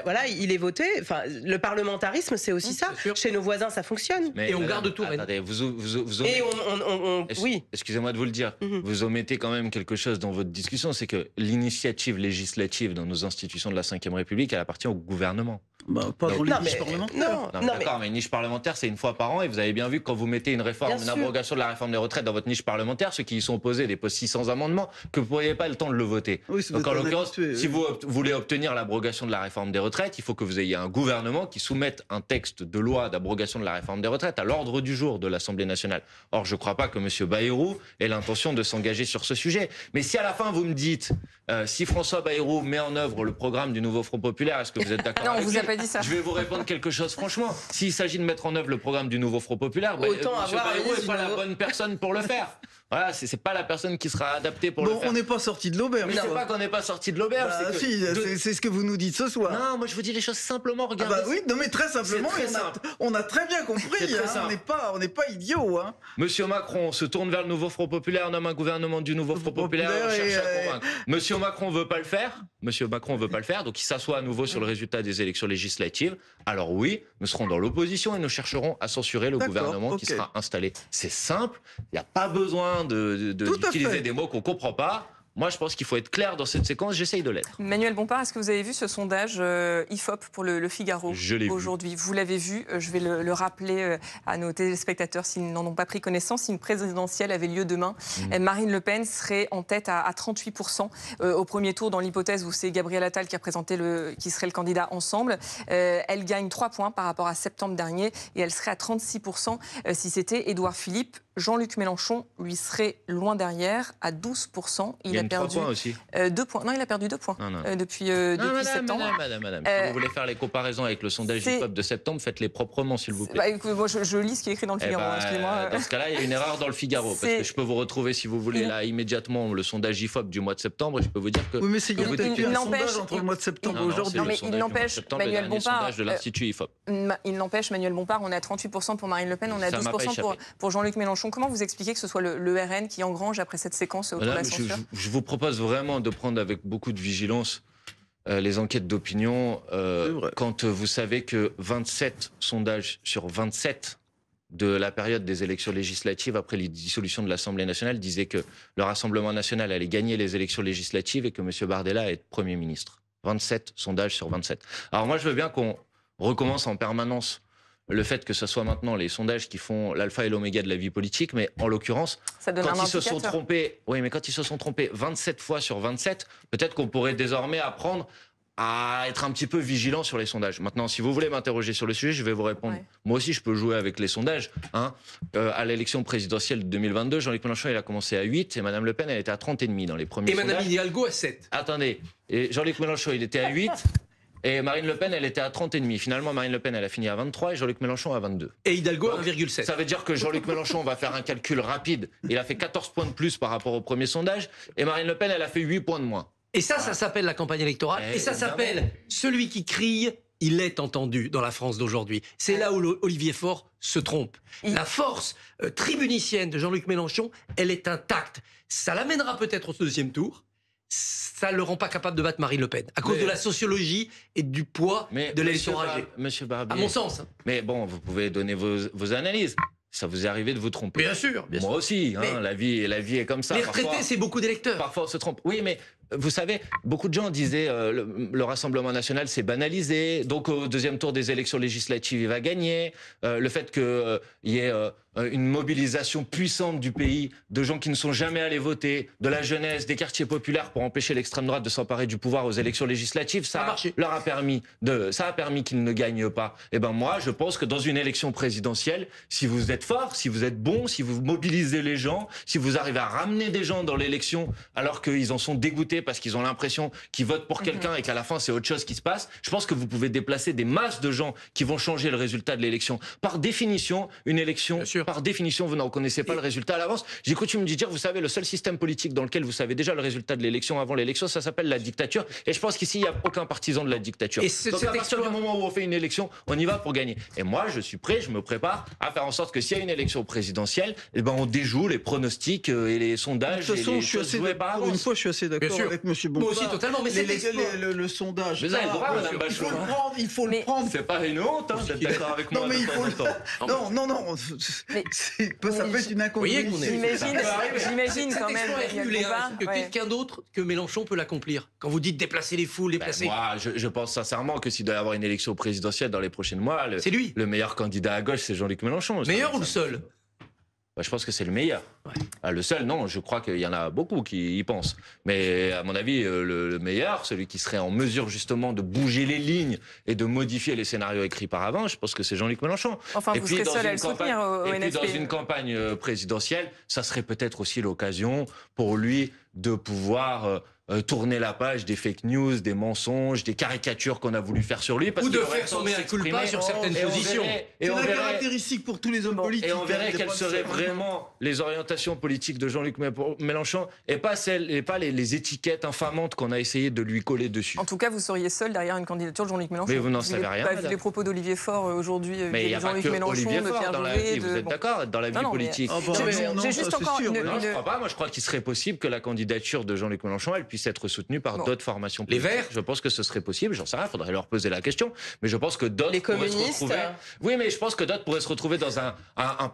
voilà, il est voté. Enfin, le parlementarisme, c'est aussi ça. Chez nos voisins, ça fonctionne. Mais et on garde tout. Attendez, oui. Excusez-moi de vous le dire. Vous omettez quand même quelque chose dans votre discussion, c'est que l'initiative législative dans nos institutions de la Ve République, elle appartient au gouvernement. Pas dans les niches parlementaires. D'accord, mais une niche parlementaire, c'est une fois par an, et vous avez bien vu que quand vous mettez une abrogation de la réforme des retraites dans votre niche parlementaire, ceux qui y sont opposés déposent 600 amendements, que vous n'auriez pas le temps de le voter. Oui, donc en l'occurrence, si vous voulez obtenir l'abrogation de la réforme des retraites, il faut que vous ayez un gouvernement qui soumette un texte de loi d'abrogation de la réforme des retraites à l'ordre du jour de l'Assemblée nationale. Or, je ne crois pas que M. Bayrou ait l'intention de s'engager sur ce sujet. Mais si à la fin vous me dites, si François Bayrou met en œuvre le programme du nouveau Front populaire, est-ce que vous êtes d'accord avec lui? Non, on vous a pas dit ça. Je vais vous répondre quelque chose franchement. S'il s'agit de mettre en œuvre le programme du nouveau Front populaire, M. Bayrou n'est pas la bonne personne pour le faire. Voilà, c'est pas la personne qui sera adaptée pour le faire. On n'est pas sorti de l'auberge. Mais c'est pas qu'on n'est pas sorti de l'auberge. C'est ce que vous nous dites ce soir. Non, moi je vous dis les choses simplement. Regardez. Oui, non mais très simplement. On a très bien compris. On n'est pas idiot. Monsieur Macron se tourne vers le nouveau Front populaire, nomme un gouvernement du nouveau Front populaire, cherche à convaincre. Monsieur Macron veut pas le faire. Donc il s'assoit à nouveau sur le résultat des élections législatives. législatives, alors oui, nous serons dans l'opposition et nous chercherons à censurer le gouvernement qui sera installé. C'est simple, il n'y a pas besoin d'utiliser des mots qu'on ne comprend pas. Moi, je pense qu'il faut être clair dans cette séquence. J'essaye de l'être. Manuel Bompard, est-ce que vous avez vu ce sondage IFOP pour le Figaro aujourd'hui? Vous l'avez vu. Je vais le rappeler à nos téléspectateurs s'ils n'en ont pas pris connaissance. Si une présidentielle avait lieu demain, Marine Le Pen serait en tête à 38% au premier tour, dans l'hypothèse où c'est Gabriel Attal qui serait le candidat Ensemble. Elle gagne 3 points par rapport à septembre dernier et elle serait à 36% si c'était Édouard Philippe. Jean-Luc Mélenchon, lui, serait loin derrière, à 12%. Il a perdu 3 points aussi. 2 points. Non, il a perdu 2 points depuis septembre. Madame. Si vous voulez faire les comparaisons avec le sondage IFOP de septembre, faites-les proprement, s'il vous plaît. Bah, écoute, moi, je lis ce qui est écrit dans le Figaro. Excusez-moi. Dans ce cas-là, il y a une erreur dans le Figaro. Parce que je peux vous retrouver, si vous voulez, là, immédiatement, le sondage IFOP du mois de septembre. Et je peux vous dire que... Oui, mais c'est un sondage entre le mois de septembre et aujourd'hui. Non, mais il n'empêche, Manuel Bompard... sondage de l'Institut IFOP. Il n'empêche, Manuel Bompard, on est à 38% pour Marine Le Pen, on est à 12% pour Jean-Luc Mélenchon. Comment vous expliquez que ce soit le RN qui engrange après cette séquence autour de la censure? Je vous propose vraiment de prendre avec beaucoup de vigilance les enquêtes d'opinion quand vous savez que 27 sondages sur 27 de la période des élections législatives après les dissolutions de l'Assemblée nationale disaient que le Rassemblement national allait gagner les élections législatives et que M. Bardella allait être Premier ministre. 27 sondages sur 27. Alors moi, je veux bien qu'on recommence en permanence le fait que ce soit maintenant les sondages qui font l'alpha et l'oméga de la vie politique, mais en l'occurrence, quand ils se sont trompés, quand ils se sont trompés 27 fois sur 27, peut-être qu'on pourrait désormais apprendre à être un petit peu vigilant sur les sondages. Maintenant, si vous voulez m'interroger sur le sujet, je vais vous répondre. Ouais. Moi aussi, je peux jouer avec les sondages. À l'élection présidentielle de 2022, Jean-Luc Mélenchon, il a commencé à 8 et Mme Le Pen, elle était à 30,5 dans les premiers sondages. Et Mme Hidalgo à 7. Attendez, et Jean-Luc Mélenchon, il était à 8 et Marine Le Pen, elle était à 30,5. Finalement, Marine Le Pen, elle a fini à 23 et Jean-Luc Mélenchon à 22. Et Hidalgo à 1,7. Ça veut dire que Jean-Luc Mélenchon va faire un calcul rapide. Il a fait 14 points de plus par rapport au premier sondage et Marine Le Pen, elle a fait 8 points de moins. Et ça s'appelle la campagne électorale. Et ça s'appelle celui qui crie, il est entendu dans la France d'aujourd'hui. C'est là où Olivier Faure se trompe. La force tribunicienne de Jean-Luc Mélenchon, elle est intacte. Ça l'amènera peut-être au deuxième tour. Ça ne le rend pas capable de battre Marine Le Pen, à cause de la sociologie et du poids de l'élection âgée. Monsieur Barbier. À mon sens. Mais bon, vous pouvez donner vos analyses. Ça vous est arrivé de vous tromper? Bien sûr. Moi aussi, la vie est comme ça. Les retraités, c'est beaucoup d'électeurs. Parfois, on se trompe. Oui, mais vous savez, beaucoup de gens disaient le Rassemblement national s'est banalisé, donc au deuxième tour des élections législatives, il va gagner. Le fait qu'il y ait une mobilisation puissante du pays, de gens qui ne sont jamais allés voter, de la jeunesse, des quartiers populaires pour empêcher l'extrême droite de s'emparer du pouvoir aux élections législatives, ça a permis qu'ils ne gagnent pas. Et ben moi, je pense que dans une élection présidentielle, si vous êtes fort, si vous êtes bon, si vous mobilisez les gens, si vous arrivez à ramener des gens dans l'élection alors qu'ils en sont dégoûtés parce qu'ils ont l'impression qu'ils votent pour quelqu'un et qu'à la fin c'est autre chose qui se passe, je pense que vous pouvez déplacer des masses de gens qui vont changer le résultat de l'élection. Par définition, une élection, par définition, vous n'en connaissez pas le résultat à l'avance. J'ai coutume de dire, vous savez, le seul système politique dans lequel vous savez déjà le résultat de l'élection avant l'élection, ça s'appelle la dictature. Et je pense qu'ici, il n'y a aucun partisan de la dictature. Donc à partir du moment où on fait une élection, on y va pour gagner. Et moi, je suis prêt, je me prépare à faire en sorte que s'il y a une élection présidentielle, eh ben, on déjoue les pronostics et les sondages. De toute façon, une fois, je suis assez d'accord avec M. Bompard. Moi aussi, totalement. Mais le sondage. Vous avez le droit, Mme Bachelot. Il faut le prendre. C'est pas une honte d'être d'accord avec moi. Non, mais il faut Non. Ça peut être une incongruence. J'imagine quand même que quelqu'un d'autre que Mélenchon peut l'accomplir. Quand vous dites déplacer les foules, déplacer... Moi, je pense sincèrement que s'il doit y avoir une élection présidentielle dans les prochains mois, c'est lui. Le meilleur candidat à gauche, c'est Jean-Luc Mélenchon. Meilleur ou le seul? Je pense que c'est le meilleur. Ouais. Le seul, non, je crois qu'il y en a beaucoup qui y pensent. Mais à mon avis, le meilleur, celui qui serait en mesure justement de bouger les lignes et de modifier les scénarios écrits par avant, je pense que c'est Jean-Luc Mélenchon. Enfin, vous serez seul à le soutenir au NFP. Et puis dans une campagne présidentielle, ça serait peut-être aussi l'occasion pour lui de pouvoir... tourner la page des fake news, des mensonges, des caricatures qu'on a voulu faire sur lui. Ou de faire son mea culpa sur certaines positions. C'est la caractéristique pour tous les hommes politiques. Et on verrait quelles seraient vraiment les orientations l'orientation politique de Jean-Luc Mélenchon et pas les étiquettes infamantes qu'on a essayé de lui coller dessus. En tout cas, vous seriez seul derrière une candidature de Jean-Luc Mélenchon. Mais vous n'en savez rien. Vu les propos d'Olivier Faure aujourd'hui, mais il n'y a pas que Olivier Faure dans la vie. Vous êtes d'accord dans la vie politique. J'ai juste encore je ne crois pas. Moi, je crois qu'il serait possible que la candidature de Jean-Luc Mélenchon, elle puisse être soutenue par d'autres formations politiques. Les Verts. Je pense que ce serait possible. J'en sais rien. Il faudrait leur poser la question. Mais je pense que d'autres pourraient se retrouver. Oui, mais je pense que d'autres pourraient se retrouver dans un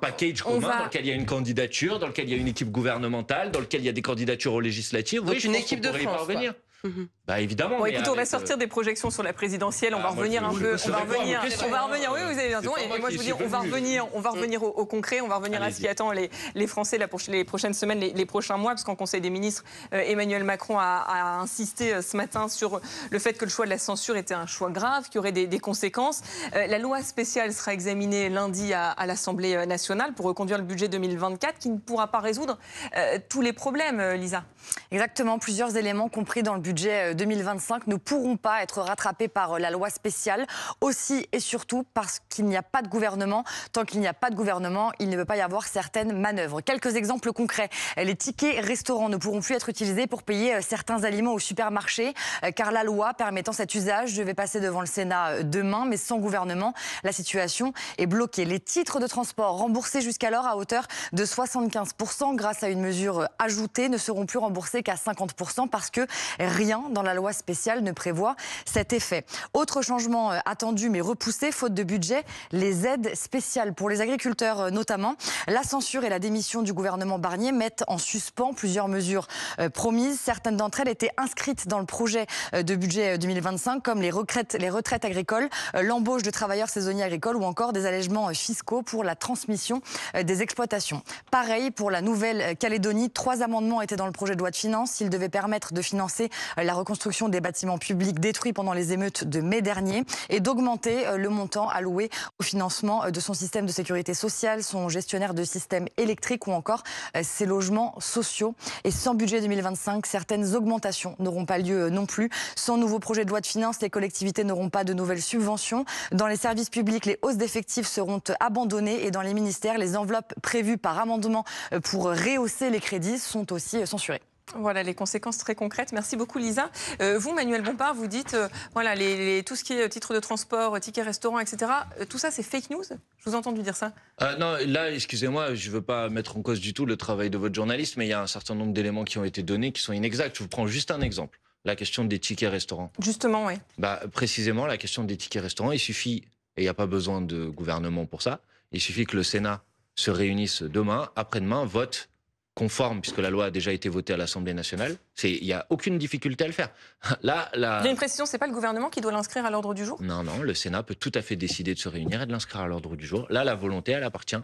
package commun dans lequel il y a une candidature, dans lequel il y a une équipe gouvernementale, dans lequel il y a des candidatures aux législatives. Donc une équipe de France. Bah évidemment. Bon, écoutez, on va sortir des projections sur la présidentielle. On va revenir un peu. On va revenir. Oui, vous avez raison. Et moi, je vous dis, on va revenir au concret. On va revenir à ce qui attend les Français les prochaines semaines, les prochains mois, parce qu'en Conseil des ministres, Emmanuel Macron a insisté ce matin sur le fait que le choix de la censure était un choix grave, qu'il y aurait des conséquences. La loi spéciale sera examinée lundi à l'Assemblée nationale pour reconduire le budget 2024, qui ne pourra pas résoudre tous les problèmes, Lisa. Exactement. Plusieurs éléments compris dans le budget 2025 ne pourront pas être rattrapés par la loi spéciale. Aussi et surtout parce qu'il n'y a pas de gouvernement. Tant qu'il n'y a pas de gouvernement, il ne peut pas y avoir certaines manœuvres. Quelques exemples concrets. Les tickets restaurants ne pourront plus être utilisés pour payer certains aliments au supermarché, car la loi permettant cet usage devait passer devant le Sénat demain, mais sans gouvernement, la situation est bloquée. Les titres de transport remboursés jusqu'alors à hauteur de 75% grâce à une mesure ajoutée ne seront plus remboursés qu'à 50% parce que rien dans la loi spéciale ne prévoit cet effet. Autre changement attendu mais repoussé, faute de budget, les aides spéciales pour les agriculteurs notamment. La censure et la démission du gouvernement Barnier mettent en suspens plusieurs mesures promises. Certaines d'entre elles étaient inscrites dans le projet de budget 2025 comme les retraites agricoles, l'embauche de travailleurs saisonniers agricoles ou encore des allègements fiscaux pour la transmission des exploitations. Pareil pour la Nouvelle-Calédonie, 3 amendements étaient dans le projet de loi de finances. Ils devaient permettre de financer la reconstruction des bâtiments publics détruits pendant les émeutes de mai dernier et d'augmenter le montant alloué au financement de son système de sécurité sociale, son gestionnaire de système électrique ou encore ses logements sociaux. Et sans budget 2025, certaines augmentations n'auront pas lieu non plus. Sans nouveau projet de loi de finances, les collectivités n'auront pas de nouvelles subventions. Dans les services publics, les hausses d'effectifs seront abandonnées et dans les ministères, les enveloppes prévues par amendement pour rehausser les crédits sont aussi censurées. Voilà les conséquences très concrètes. Merci beaucoup Lisa. Vous, Manuel Bompard, vous dites voilà tout ce qui est titre de transport, tickets restaurant, etc. Tout ça, c'est fake news? Je vous ai entendu dire ça. Non, là, excusez-moi, je ne veux pas mettre en cause du tout le travail de votre journaliste, mais il y a un certain nombre d'éléments qui ont été donnés qui sont inexacts. Je vous prends juste un exemple. La question des tickets restaurants. Justement, oui. Précisément, la question des tickets restaurants, il suffit, et il n'y a pas besoin de gouvernement pour ça, il suffit que le Sénat se réunisse demain, après-demain, vote conforme, puisque la loi a déjà été votée à l'Assemblée nationale. Il n'y a aucune difficulté à le faire. Là, il y a une précision, ce n'est pas le gouvernement qui doit l'inscrire à l'ordre du jour? Non, le Sénat peut tout à fait décider de se réunir et de l'inscrire à l'ordre du jour. Là, la volonté, elle appartient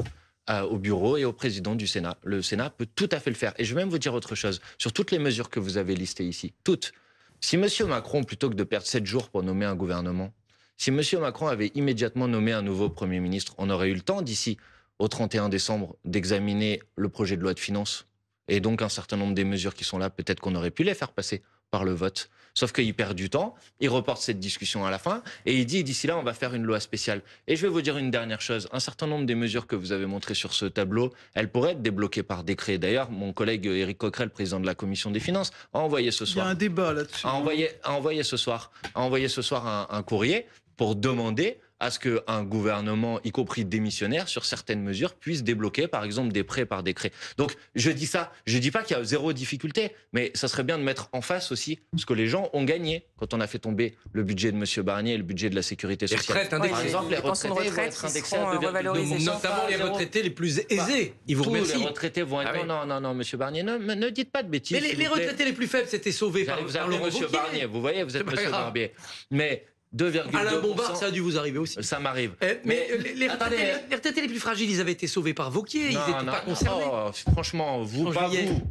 au bureau et au président du Sénat. Le Sénat peut tout à fait le faire. Et je vais même vous dire autre chose. Sur toutes les mesures que vous avez listées ici, toutes, si M. Macron, plutôt que de perdre 7 jours pour nommer un gouvernement, si M. Macron avait immédiatement nommé un nouveau Premier ministre, on aurait eu le temps d'ici au 31 décembre d'examiner le projet de loi de finances. Et donc, un certain nombre des mesures qui sont là, peut-être qu'on aurait pu les faire passer par le vote. Sauf qu'il perd du temps, il reporte cette discussion à la fin, et il dit, d'ici là, on va faire une loi spéciale. Et je vais vous dire une dernière chose. Un certain nombre des mesures que vous avez montrées sur ce tableau, elles pourraient être débloquées par décret. D'ailleurs, mon collègue Éric Coquerel, président de la Commission des Finances, a envoyé ce soir... Il y a un débat là-dessus. A envoyé ce soir un courrier pour demander à ce qu'un gouvernement, y compris démissionnaire, sur certaines mesures, puisse débloquer, par exemple, des prêts par décret. Donc, je dis ça, je dis pas qu'il y a zéro difficulté, mais ça serait bien de mettre en face aussi ce que les gens ont gagné quand on a fait tomber le budget de M. Barnier et le budget de la sécurité sociale. Par exemple, les retraités vont être indexés à 2,2%. Notamment les retraités les plus aisés. Ils vous remercient. Tous les retraités vont être... Non, M. Barnier, ne dites pas de bêtises. Mais les retraités les plus faibles, c'était sauvé par Laurent Wauquiez. M. Barnier, vous voyez, vous êtes M. Barnier. Mais... 2,2%. Alain Bombard, ça a dû vous arriver aussi. Ça m'arrive. Mais les retraités les plus fragiles, ils avaient été sauvés par Wauquiez, ils n'étaient pas concernés. Franchement,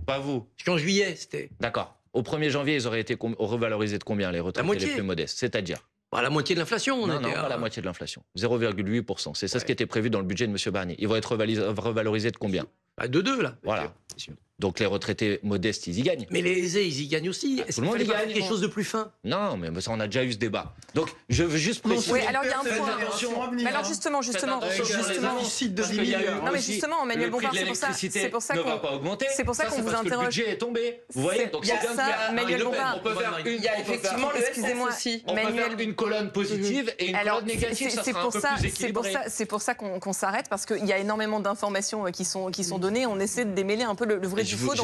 pas vous. Jusqu'en juillet, c'était... D'accord. Au 1er janvier, ils auraient été revalorisés de combien, les retraités les plus modestes? C'est-à-dire la moitié de l'inflation. Non, pas la moitié de l'inflation. 0,8%. C'est ça ce qui était prévu dans le budget de M. Barnier. Ils vont être revalorisés de combien? De 2, là. Voilà. Donc les retraités modestes, ils y gagnent. Mais les aisés, ils y gagnent aussi. Est-ce qu'il fallait faire quelque chose de plus fin? Non, mais ça, on a déjà eu ce débat. Donc, je veux juste préciser... Oui, alors il y a un point. Mais alors justement... Non, mais justement, Emmanuel Bompard, c'est pour ça ne va pas augmenter. C'est pour ça qu'on vous interroge. Le budget est tombé. Vous voyez, donc c'est ça, Emmanuel Bompard. On peut faire il y a effectivement le excusez-moi aussi. On peut faire une colonne positive et une colonne négative. Ça sera un peu plus équilibré. C'est pour ça qu'on s'arrête, parce qu'il y a énormément d'informations qui sont données. On essaie de démêler un peu le vrai du faux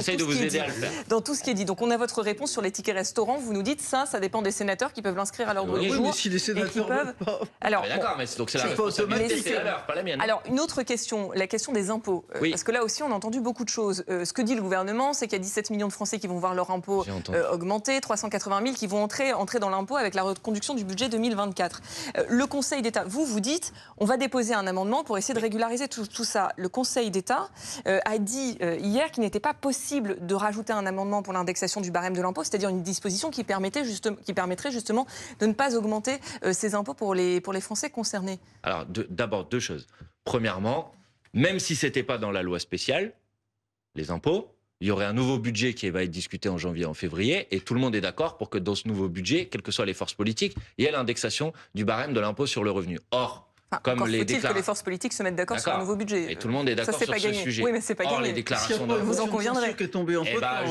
dans tout ce qui est dit. Donc on a votre réponse sur les tickets restaurants. Vous nous dites ça dépend des sénateurs qui peuvent l'inscrire à l'ordre du jour. Oui, mais si les sénateurs peuvent pas... Alors, d'accord, mais donc c'est la responsabilité, c'est la leur, pas la mienne. Alors une autre question, la question des impôts. Parce que là aussi on a entendu beaucoup de choses. Ce que dit le gouvernement, c'est qu'il y a 17 millions de Français qui vont voir leur impôt augmenter, 380 000 qui vont entrer dans l'impôt avec la reconduction du budget 2024. Le Conseil d'État, vous dites, on va déposer un amendement pour essayer de régulariser tout ça. Le Conseil d'État a dit hier qu'il n'était pas possible de rajouter un amendement pour l'indexation du barème de l'impôt, c'est-à-dire une disposition qui permettrait justement de ne pas augmenter ces impôts pour les Français concernés. Alors, d'abord, deux choses. Premièrement, même si ce n'était pas dans la loi spéciale, les impôts, il y aurait un nouveau budget qui va être discuté en janvier, en février, et tout le monde est d'accord pour que dans ce nouveau budget, quelles que soient les forces politiques, il y ait l'indexation du barème de l'impôt sur le revenu. Or, comme faut-il que les forces politiques se mettent d'accord sur un nouveau budget. Et tout le monde est d'accord sur ce sujet. Oui, mais c'est pas gagné. Les déclarations vous en conviendrez.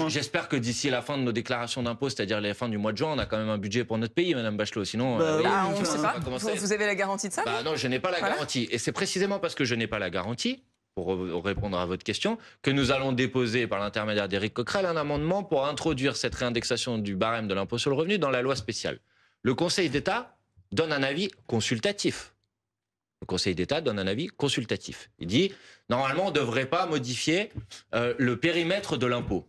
J'espère que d'ici la fin de nos déclarations d'impôts, c'est-à-dire la fin du mois de juin, on a quand même un budget pour notre pays, Madame Bachelot. Sinon, on ne sait pas. Vous avez la garantie de ça? Non, je n'ai pas la garantie. Et c'est précisément parce que je n'ai pas la garantie, pour répondre à votre question, que nous allons déposer par l'intermédiaire d'Éric Coquerel un amendement pour introduire cette réindexation du barème de l'impôt sur le revenu dans la loi spéciale. Le Conseil d'État donne un avis consultatif. Le Conseil d'État donne un avis consultatif. Il dit, normalement, on ne devrait pas modifier le périmètre de l'impôt.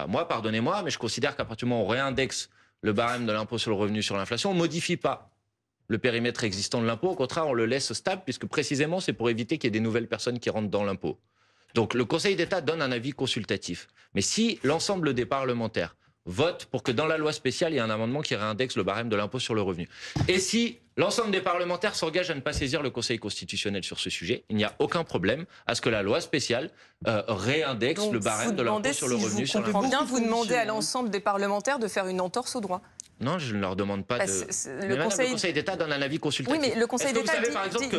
Moi, pardonnez-moi, mais je considère qu'à partir du moment où on réindexe le barème de l'impôt sur le revenu sur l'inflation, on ne modifie pas le périmètre existant de l'impôt. Au contraire, on le laisse stable, puisque précisément, c'est pour éviter qu'il y ait des nouvelles personnes qui rentrent dans l'impôt. Donc, le Conseil d'État donne un avis consultatif. Mais si l'ensemble des parlementaires votent pour que dans la loi spéciale, il y ait un amendement qui réindexe le barème de l'impôt sur le revenu, et si l'ensemble des parlementaires s'engagent à ne pas saisir le Conseil constitutionnel sur ce sujet, il n'y a aucun problème à ce que la loi spéciale réindexe le barème de l'impôt sur le revenu sur l'inflation. Vous demandez à l'ensemble des parlementaires de faire une entorse au droit. Non, je ne leur demande pas de... Le Conseil d'État donne un avis consultatif. Oui, mais le Conseil d'État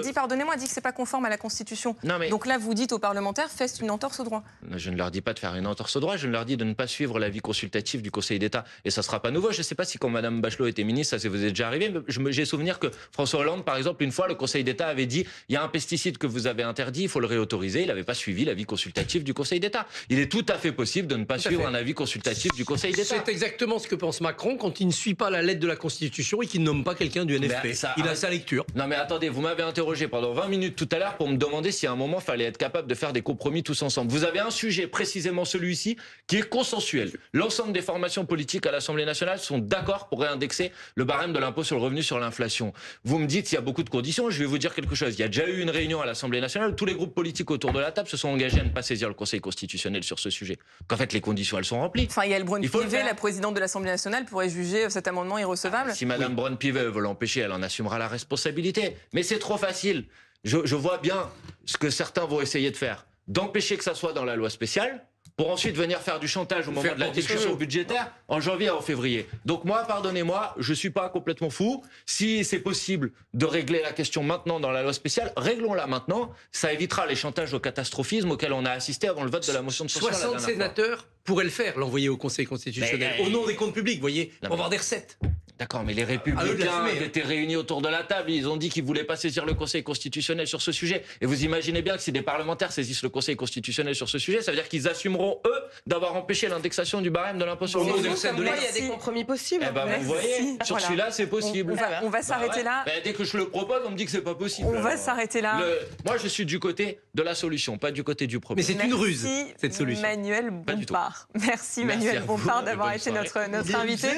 dit, pardonnez-moi, dit que c'est pas conforme à la Constitution. Donc là, vous dites aux parlementaires, faites une entorse au droit. Je ne leur dis pas de faire une entorse au droit, je ne leur dis de ne pas suivre l'avis consultatif du Conseil d'État. Et ça ne sera pas nouveau. Je ne sais pas si quand Mme Bachelot était ministre, ça vous est déjà arrivé, mais j'ai souvenir que François Hollande, par exemple, une fois, le Conseil d'État avait dit, il y a un pesticide que vous avez interdit, il faut le réautoriser. Il n'avait pas suivi l'avis consultatif du Conseil d'État. Il est tout à fait possible de ne pas suivre un avis consultatif du Conseil d'État. C'est exactement ce que pense Macron quand il ne suit pas la lettre de la Constitution et qu'il ne nomme pas quelqu'un du NFP. Il a sa lecture. Non mais attendez, vous m'avez interrogé pendant 20 minutes tout à l'heure pour me demander si à un moment il fallait être capable de faire des compromis tous ensemble. Vous avez un sujet, précisément celui-ci, qui est consensuel. L'ensemble des formations politiques à l'Assemblée nationale sont d'accord pour réindexer le barème de l'impôt sur le revenu sur l'inflation. Vous me dites qu'il y a beaucoup de conditions, je vais vous dire quelque chose. Il y a déjà eu une réunion à l'Assemblée nationale où tous les groupes politiques autour de la table se sont engagés à ne pas saisir le Conseil constitutionnel sur ce sujet. Qu'en fait les conditions elles sont remplies. Enfin, il y a le Braun-Pivet, la présidente de l'Assemblée nationale pourrait juger cet amendement irrecevable. Si Mme Braun-Pivet veut l'empêcher, elle en assumera la responsabilité. Mais c'est trop facile. Je vois bien ce que certains vont essayer de faire. D'empêcher que ça soit dans la loi spéciale, pour ensuite venir faire du chantage au moment de la discussion budgétaire en janvier et en février. Donc moi, pardonnez-moi, je ne suis pas complètement fou. Si c'est possible de régler la question maintenant dans la loi spéciale, réglons-la maintenant. Ça évitera les chantages au catastrophisme auxquels on a assisté avant le vote de la motion de censure. 60 sénateurs pourraient le faire, l'envoyer au Conseil constitutionnel, au nom des comptes publics, vous voyez, pour avoir des recettes. D'accord, mais les Républicains étaient réunis autour de la table. Ils ont dit qu'ils ne voulaient pas saisir le Conseil constitutionnel sur ce sujet. Et vous imaginez bien que si des parlementaires saisissent le Conseil constitutionnel sur ce sujet, ça veut dire qu'ils assumeront, eux, d'avoir empêché l'indexation du barème de l'impôt sur le revenu. Il y a des compromis possibles. Eh ben, vous voyez, sur celui-là, c'est possible. On va s'arrêter là. Dès que je le propose, on me dit que c'est pas possible. On va s'arrêter là. Moi, je suis du côté de la solution, pas du côté du problème. Mais c'est une ruse, cette solution. Manuel Bompard. Merci Manuel Bompard d'avoir été notre invité.